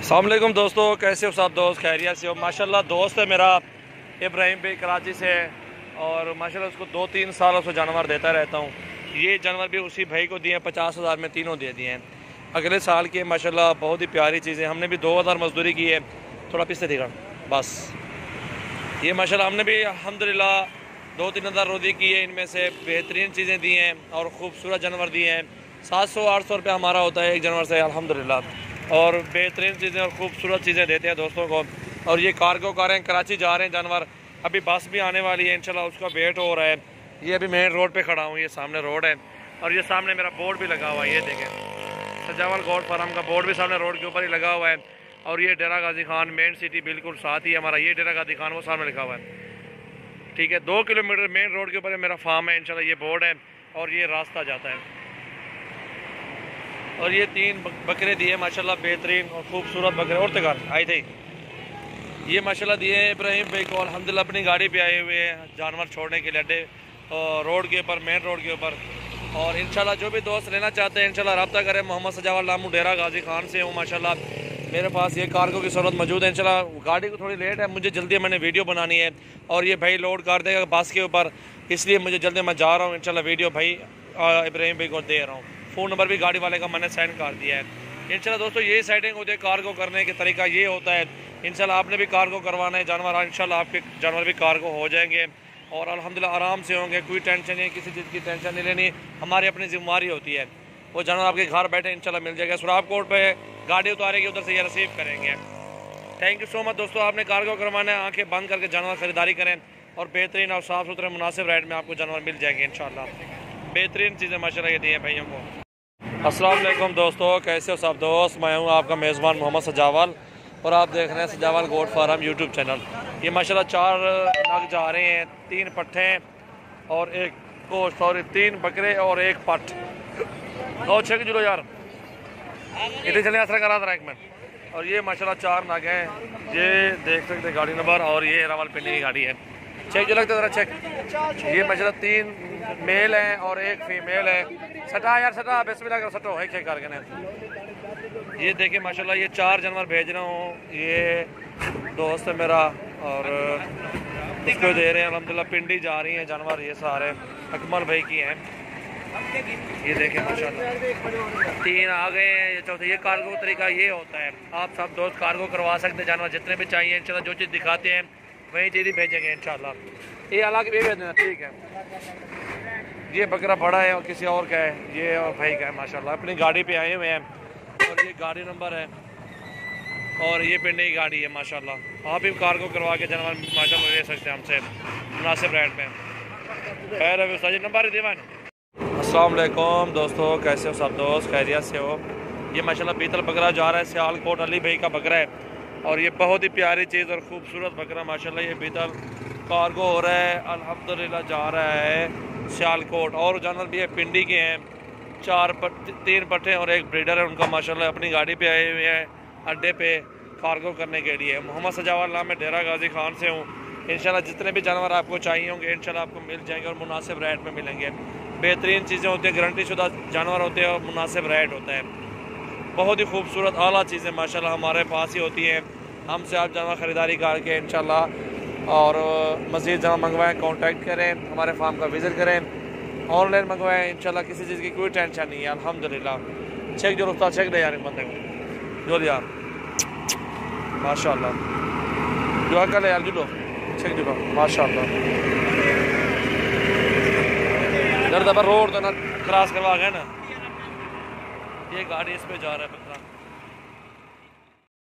अस्सलाम वालेकुम दोस्तों, कैसे हो सब दोस्त? खैरियत से हो? माशाल्लाह दोस्त है मेरा इब्राहिम भाई, कराची से है और माशाल्लाह उसको 2-3 सालों से जानवर देता रहता हूँ। ये जानवर भी उसी भाई को दिए हैं, 50,000 में तीनों दे दिए हैं। अगले साल के माशाल्लाह बहुत ही प्यारी चीज़ें। हमने भी 2,000 मजदूरी की है। थोड़ा पीछे दिखा बस। ये माशाल्लाह हमने भी अल्हम्दुलिल्लाह 2-3 हज़ार रोज़ी की है। इनमें से बेहतरीन चीज़ें दी हैं और ख़ूबसूरत जानवर दिए हैं। 700-800 रुपये हमारा होता है एक जानवर से अल्हम्दुलिल्लाह। और बेहतरीन चीज़ें और ख़ूबसूरत चीज़ें देते हैं दोस्तों को। और ये कार्गो कार हैं, कराची जा रहे हैं जानवर। अभी बस भी आने वाली है इंशाल्लाह, उसका वेट हो रहा है। ये अभी मेन रोड पे खड़ा हूँ, ये सामने रोड है और ये सामने मेरा बोर्ड भी लगा हुआ है। ये देखें, सजावल गोट फार्म का बोर्ड भी सामने रोड के ऊपर ही लगा हुआ है। और ये डेरा गाजी खान मेन सिटी बिल्कुल साथ ही हमारा। ये डेरा गाजी खान वो सामने लिखा हुआ है, ठीक है। 2 किलोमीटर मेन रोड के ऊपर मेरा फार्म है इंशाल्लाह। ये बोर्ड है और ये रास्ता जाता है। और ये 3 बकरे दिए माशाल्लाह, बेहतरीन और खूबसूरत बकरे। और तक आए थे ये माशाल्लाह दिए इब्राहिम भाई को अल्हम्दुलिल्लाह। अपनी गाड़ी पे आए हुए हैं जानवर छोड़ने के लिए अड्डे रोड के ऊपर, मेन रोड के ऊपर। और इंशाल्लाह जो भी दोस्त लेना चाहते हैं इंशाल्लाह रब्ता करें। मोहम्मद सजावल नाम डेरा गाजी खान से हूँ माशाल्लाह। मेरे पास ये कार्गो की सूरत मौजूद है इंशाल्लाह। गाड़ी को थोड़ी लेट है, मुझे जल्दी मैंने वीडियो बनानी है और ये भाई लोड कर देगा बस के ऊपर, इसलिए मुझे जल्दी मैं जा रहा हूँ इंशाल्लाह। वीडियो भाई इब्राहिम भाई को दे रहा हूँ। फ़ोन नंबर भी गाड़ी वाले का मैंने सेंड कर दिया है इंशाल्लाह। दोस्तों यही सेटिंग होती है कार्गो करने के तरीका ये होता है इंशाल्लाह। आपने भी कार्गो करवाना है जानवर, इंशाल्लाह आपके जानवर भी कार्गो हो जाएंगे और अल्हम्दुलिल्लाह आराम से होंगे। कोई टेंशन नहीं, किसी चीज़ की टेंशन नहीं लेनी। हमारी अपनी जिम्मेवारी होती है। वो जानवर आपके घर बैठे इंशाल्लाह मिल जाएगा। सुराबकोट पे गाड़ी उतारेगी, उधर से ये रिसीव करेंगे। थैंक यू सो मच दोस्तों। आपने कार्गो करवाना है, आँखें बंद करके जानवर खरीदारी करें और बेहतरीन और साफ़ सुथरे मुनासिब रेट में आपको जानवर मिल जाएंगे इंशाल्लाह। बेहतरीन चीज़ें माशाल्लाह ये दी हैं भाइयों को। अस्सलाम वालेकुम दोस्तों, कैसे हो सब दोस्त? मैं हूँ आपका मेज़बान मोहम्मद सजावल और आप देख रहे हैं सजावल गोट फार्म यूट्यूब चैनल। ये माशाल्लाह 4 नग जा रहे हैं, 3 पट्ठे और 3 बकरे और 1 पट। और 6 किलो यार इतने चले असर करा था 1 मिनट। और ये माशाल्लाह 4 नग हैं, ये देख सकते हैं गाड़ी नंबर। और ये रावलपिंडी की गाड़ी है। चेक जो लगता है ज़रा चेक। ये माशाल्लाह 3 मेल हैं और 1 फीमेल है। सटा यार सटा, बिस्मिल्लाह कर सटो एक चेक करके ना। ये देखिए माशाल्लाह ये 4 जानवर भेज रहा हूँ। ये दोस्त है मेरा और उसको दे रहे हैं अल्हम्दुलिल्लाह। पिंडी जा रही हैं जानवर, ये सारे अकमल भाई की हैं। ये देखें माशाल्लाह 3 आ गए हैं। ये चौथे। ये कार्गो तरीका ये होता है। आप सब दोस्त कार्गो करवा सकते हैं जानवर जितने भी चाहिए इंशाल्लाह। जो चीज़ दिखाते हैं वही चीज़ ही भेजेंगे इंशाल्लाह। ये अलग भी भेज देना, ठीक है। ये बकरा बड़ा है और किसी और का है, ये और भाई का है माशाल्लाह। अपनी गाड़ी पे आए हुए हैं और ये गाड़ी नंबर है और ये पिंडी की गाड़ी है माशाल्लाह। आप भी कार्गो करवा के जानवर माशाल्लाह ले सकते हैं हमसे मुनासिब रेट में। खैर अभी सजी नंबर ही दीवान। अस्सलाम वालेकुम दोस्तों, कैसे हो सब दोस्त? खैरियत से हो? ये माशाल्लाह पीतल बकरा जा रहा है, सियालकोट अली भाई का बकरा है और ये बहुत ही प्यारी चीज़ और ख़ूबसूरत बकरा माशाल्लाह। ये पीतल कार्गो हो रहा है अल्हम्दुलिल्लाह, जा रहा है सियालकोट। और जानवर भी है पिंडी के हैं, 3 पट्टे और 1 ब्रीडर है उनका माशाल्लाह। अपनी गाड़ी पे आए हुए हैं अड्डे पे कार्गो करने के लिए। मोहम्मद सजावल नाम है, डेरा गाजी खान से हूँ इंशाल्लाह। जितने भी जानवर आपको चाहिए होंगे इंशाल्लाह आपको मिल जाएंगे और मुनासिब रेट में मिलेंगे। बेहतरीन चीज़ें होती हैं, गारंटी शुदा जानवर होते हैं और मुनासिब रेट होता है। बहुत ही खूबसूरत आला चीज़ें माशाल्लाह हमारे पास ही होती हैं। हमसे आप जानवर ख़रीदारी करके इंशाल्लाह और मज़ीद जहाँ मंगवाएँ कॉन्टैक्ट करें, हमारे फार्म का विज़िट करें, ऑनलाइन मंगवाएँ इंशाल्लाह। किसी चीज़ की कोई टेंशन नहीं है अल्हम्दुलिल्लाह। चेक जो रुकता चेक दे यार बंदे को जो यार माशाल्लाह जो अकल है यार जुलो चेक जुलो माशाल्लाह। इधर दबा रोड तो ना क्रॉस करवा गए ना। ये गाड़ी इस पे जा रहा है बकरा।